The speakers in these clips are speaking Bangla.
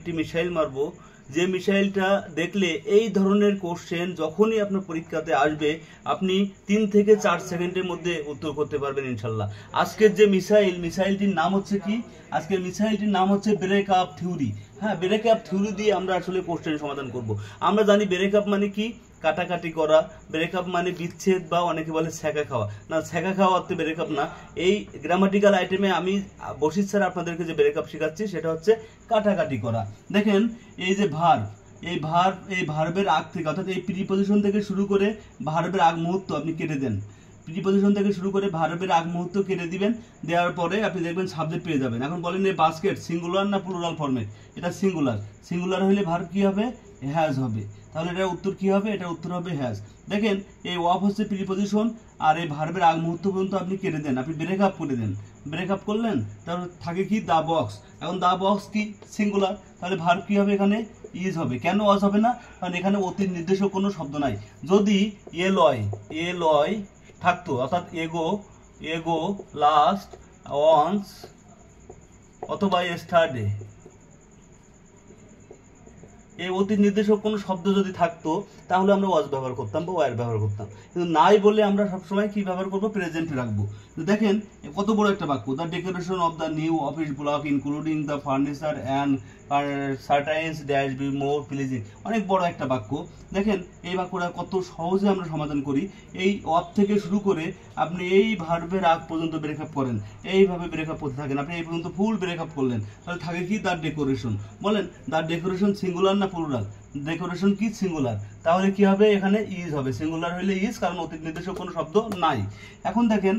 একটি মিসাইল মারবো, যে মিসাইলটা দেখলে এই ধরনের কোশ্চেন যখনই আপনার পরীক্ষাতে আসবে আপনি 3 থেকে 4 সেকেন্ডের মধ্যে উত্তর করতে পারবেন ইনশাল্লাহ। আজকের যে মিসাইলটির নাম হচ্ছে কি, আজকের মিসাইলটির নাম হচ্ছে ব্রেক আপ থিওরি। হ্যাঁ, ব্রেক আপ থিওরি দিয়ে আমরা আসলে কোশ্চেন সমাধান করব। আমরা জানি ব্রেক আপ মানে কি, কাটাকাটি করা। ব্রেকআপ মানে বিচ্ছেদ বা অনেকে বলে ছ্যাঁকা খাওয়া। না, ছ্যাঁকা খাওয়া অর্থে ব্রেকআপ না। এই গ্রামাটিক্যাল আইটেমে আমি বশির স্যার আপনাদেরকে যে ব্রেকআপ শেখাচ্ছি সেটা হচ্ছে কাটাকাটি করা। দেখেন এই যে ভার্ব, এই ভার্বের আগ থেকে অর্থাৎ এই প্রিপজিশন থেকে শুরু করে ভার্বের আগ মুহূর্ত আপনি কেটে দেন। প্রিপজিশন থেকে শুরু করে ভার্বের আগ মুহূর্ত কেটে দিবেন, দেওয়ার পরে আপনি দেখবেন সাবজেক্ট পেয়ে যাবেন। এখন বলেন এই বাস্কেট সিঙ্গুলার না প্লুরাল ফর্মেট? এটা সিঙ্গুলার হলে ভার্ব কি হবে? হ্যাজ হবে। তাহলে এটার উত্তর কি হবে? এটার উত্তর হবে হ্যাজ। দেখেন এই ওয়াফ হচ্ছে প্রিপজিশন, আর এই ভার্বের আগ মুহূর্ত পর্যন্ত আপনি কেটে দেন, আপনি ব্রেক আপ করে দেন। ব্রেক আপ করলেন, তাহলে থাকে কি দা বক্স। এখন দা বক্স কি? সিঙ্গুলার, তাহলে ভার্ব কি হবে? এখানে ইজ হবে। কেন ওয়াজ হবে না? কারণ এখানে অতীত নির্দেশক কোনো শব্দ নাই। যদি এলয় থাকতো, অর্থাৎ এগো লাস্ট ওয়ান্স অথবা এস্টারডে, এই অতীত নির্দেশক কোনো শব্দ যদি থাকতো তাহলে আমরা ওয়াজ ব্যবহার করতাম বা ওয়ার ব্যবহার করতাম, কিন্তু নাই বলে আমরা সবসময় কি ব্যবহার করবো? প্রেজেন্ট রাখবো। দেখেন কত বড় একটা বাক্য, the decoration of the new office block including the furniture and curtains dash be more pleasing. অনেক বড় একটা বাক্য। দেখেন এই বাক্যটা কত সহজে আমরা সমাধান করি। এই অফ থেকে শুরু করে আপনি এই ভার্বের আগ পর্যন্ত ব্রেকআপ করেন, এইভাবে ব্রেকআপ করতে থাকেন। আপনি এই পর্যন্ত ফুল ব্রেকআপ করলেন, তাহলে থাকে কি? The decoration. বলেন দ্য ডেকোরেশন সিঙ্গুলার না প্লুরাল? ডেকোরেশন কি? সিঙ্গুলার। তাহলে কি হবে? এখানে ইজ হবে। সিঙ্গুলার হলে ইজ, কারণ অতীত নির্দেশক কোনো শব্দ নাই। এখন দেখেন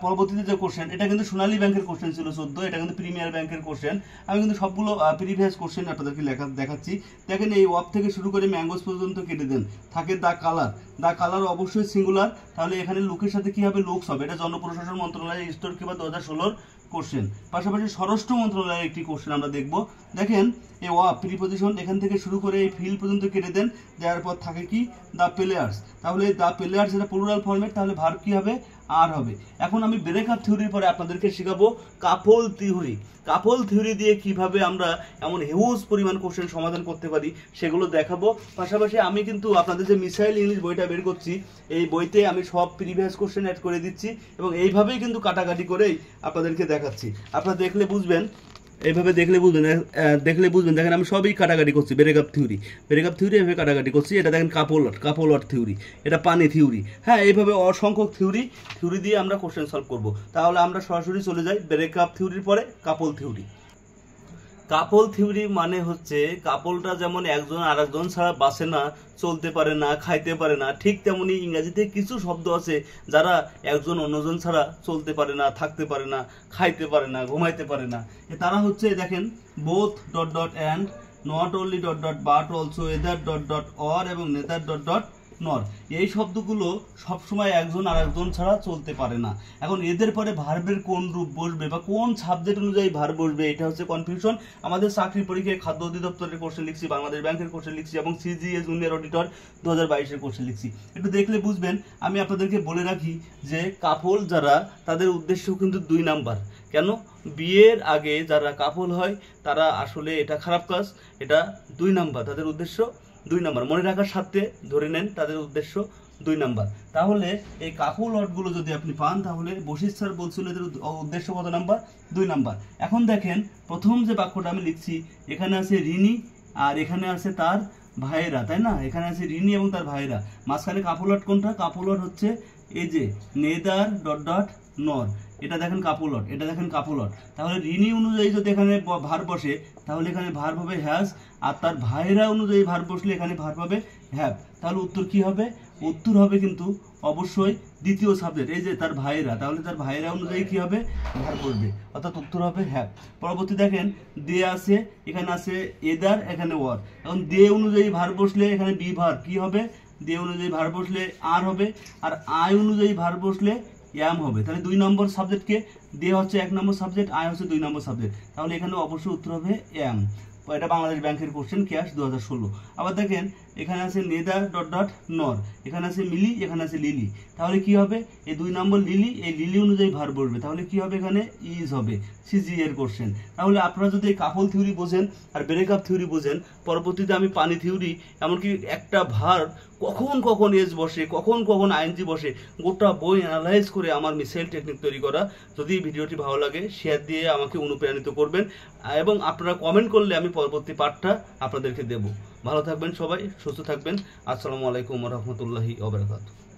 পরবর্তীতে যে কোশ্চেন, এটা কিন্তু সোনালী ব্যাংকের কোশ্চেন ছিল 14, এটা কিন্তু প্রিমিয়ার ব্যাংকের কোশ্চেন। আমি কিন্তু সবগুলো প্রিভিয়াস কোশ্চেন আপনাদেরকে দেখাচ্ছি। দেখেন এই ওয়াপ থেকে শুরু করে ম্যাঙ্গোস পর্যন্ত কেটে দেন, থাকে দা কালার অবশ্যই সিঙ্গুলার, তাহলে এখানে লুকের সাথে কি হবে? লুকস হবে। এটা জনপ্রশাসন মন্ত্রণালয় স্টোর কিংবা 2016 কোশ্চেন। পাশাপাশি স্বরাষ্ট্র মন্ত্রণালয়ের একটি কোশ্চেন আমরা দেখব। দেখেন এই ওয়াপ প্রিপজিশন এখান থেকে শুরু করে এই ফিল পর্যন্ত কেটে দেন, দেওয়ার পর থাকে কি? The players. তাহলে দ্য প্লেয়ার্স এটা প্লুরাল ফর্মেট, তাহলে ভার্ব কি হবে? আর হবে। এখন আমি ব্রেক আপ থিওরির পরে আপনাদেরকে শেখাবো কাপল থিওরি। কাপল থিওরি দিয়ে কিভাবে আমরা এমন হিউজ পরিমাণ কোশ্চেন সমাধান করতে পারি সেগুলো দেখাবো। পাশাপাশি আমি কিন্তু আপনাদের যে মিসাইল ইংলিশ বইটা বের করছি, এই বইতে আমি সব প্রিভিয়াস কোশ্চেন অ্যাড করে দিচ্ছি এবং এইভাবেই কিন্তু কাটাকাটি করেই আপনাদেরকে দেখাচ্ছি। আপনারা দেখলে বুঝবেন, এইভাবে দেখলে বুঝবেন। দেখেন আমি সবই কাটাকাটি করছি। ব্রেক আপ থিওরি এভাবে কাটাকাটি করছি। এটা দেখেন কাপল থিওরি, এটা পানি থিওরি। হ্যাঁ, এইভাবে অসংখ্য থিওরি দিয়ে আমরা কোশ্চেন সলভ করব। তাহলে আমরা সরাসরি চলে যাই ব্রেক আপ থিওরির পরে কাপল থিওরি। কাপল থিওরি মানে হচ্ছে কাপলটা যেমন একজন আরেকজন ছাড়া বাঁচে না, চলতে পারে না, খাইতে পারে না, ঠিক তেমনি ইংরেজিতে কিছু শব্দ আছে যারা একজন অন্যজন ছাড়া চলতে পারে না, থাকতে পারে না, খাইতে পারে না, ঘুমাইতে পারে না। তারা হচ্ছে দেখেন both and, not only but also, either or এবং নেদার নর। এই শব্দগুলো সবসময় একজন আর একজন ছাড়া চলতে পারে না। এখন এদের পরে ভার্বের কোন রূপ বসবে বা কোন সাবজেক্ট অনুযায়ী ভার্ব বসবে, এটা হচ্ছে কনফিউশন। আমাদের চাকরি পরীক্ষায় খাদ্য অধিদপ্তরের কোশ্চেন লিখছি, বাংলাদেশ ব্যাংকের কোশ্চেন লিখছি এবং সিজিএ জুনিয়র অডিটর 2022-এর কোশ্চেন লিখছি। একটু দেখলে বুঝবেন। আমি আপনাদেরকে বলে রাখি যে কাপল যারা, তাদের উদ্দেশ্য কিন্তু 2 নাম্বার। কেন? বিয়ের আগে যারা কাপল হয় তারা আসলে, এটা খারাপ কাজ, এটা 2 নাম্বার। তাদের উদ্দেশ্য 2 নাম্বার। মনে রাখার সাথে ধরে নেন তাদের উদ্দেশ্য 2 নাম্বার। তাহলে এই কাপল ওয়ার্ডগুলো যদি আপনি পান, তাহলে বশির স্যার বলছিল এদের উদ্দেশ্য কত নাম্বার? 2 নাম্বার। এখন দেখেন প্রথম যে বাক্যটা আমি লিখছি, এখানে আছে রিনি আর এখানে আছে তার ভাইয়েরা, তাই না? এখানে আছে রিনি এবং তার ভাইয়েরা। মাঝখানে কাপল ওয়ার্ড কোনটা? কাপল ওয়ার্ড হচ্ছে এই যে নেদার নর। এটা দেখেন কাপল ওয়ার্ড। তাহলে রিনি অনুযায়ী যদি এখানে ভার্ব বসে, তাহলে এখানে ভার্ব হবে হ্যাজ, আর তার ভাইরা অনুযায়ী ভার্ব বসলে এখানে ভার্ব হবে হ্যাভ। তাহলে উত্তর কি হবে? উত্তর হবে কিন্তু অবশ্যই দ্বিতীয় সাবজেক্ট, এই যে তার ভাইরা। তাহলে তার ভাইরা অনুযায়ী কি হবে? ভার্ব বসবে, অর্থাৎ উত্তর হবে হ্যাভ। পরবর্তী দেখেন দে আছে, এখানে আছে এদার, এখানে ওয়ার। এখন দে অনুযায়ী ভার্ব বসলে এখানে বি ভার্ব কি হবে? দে অনুযায়ী ভার্ব বসলে আর হবে, আর আই অনুযায়ী ভার্ব বসলে এম হবে। তাহলে 2 নম্বর সাবজেক্টকে, দে হচ্ছে 1 নম্বর সাবজেক্ট, আই হচ্ছে 2 নম্বর সাবজেক্ট। তাহলে এখানে অবশ্যই উত্তর হবে এম। এটা বাংলাদেশ ব্যাংকের কোশ্চেন, ক্যাশ 2016। আবার দেখেন এখানে আছে নেদার ডট ডট নর, এখানে আছে মিলি, এখানে আছে লিলি। তাহলে কি হবে, এই 2 নম্বর লিলি, এই লিলি অনুযায়ী ভার বসবে। তাহলে কি হবে, এখানে ইজ হবে, সিজি এর কোশ্চেন। তাহলে আপনারা যদি এই কাপল থিওরি বোঝেন আর ব্রেকআপ থিওরি বোঝেন, পরবর্তীতে আমি পানি থিওরি, এমনকি একটা ভার কখন কখন এজ বসে, কখন কখন আইএনজি বসে, গোটা বই অ্যানালাইজ করে আমার মিসাইল টেকনিক তৈরি করা। যদি ভিডিওটি ভালো লাগে শেয়ার দিয়ে আমাকে অনুপ্রাণিত করবেন, এবং আপনারা কমেন্ট করলে আমি পরবর্তী পার্টটা আপনাদেরকে দেব। ভালো থাকবেন সবাই, সুস্থ থাকবেন। আসসালামু আলাইকুম ওয়া রাহমাতুল্লাহি ওয়া বারাকাতুহু।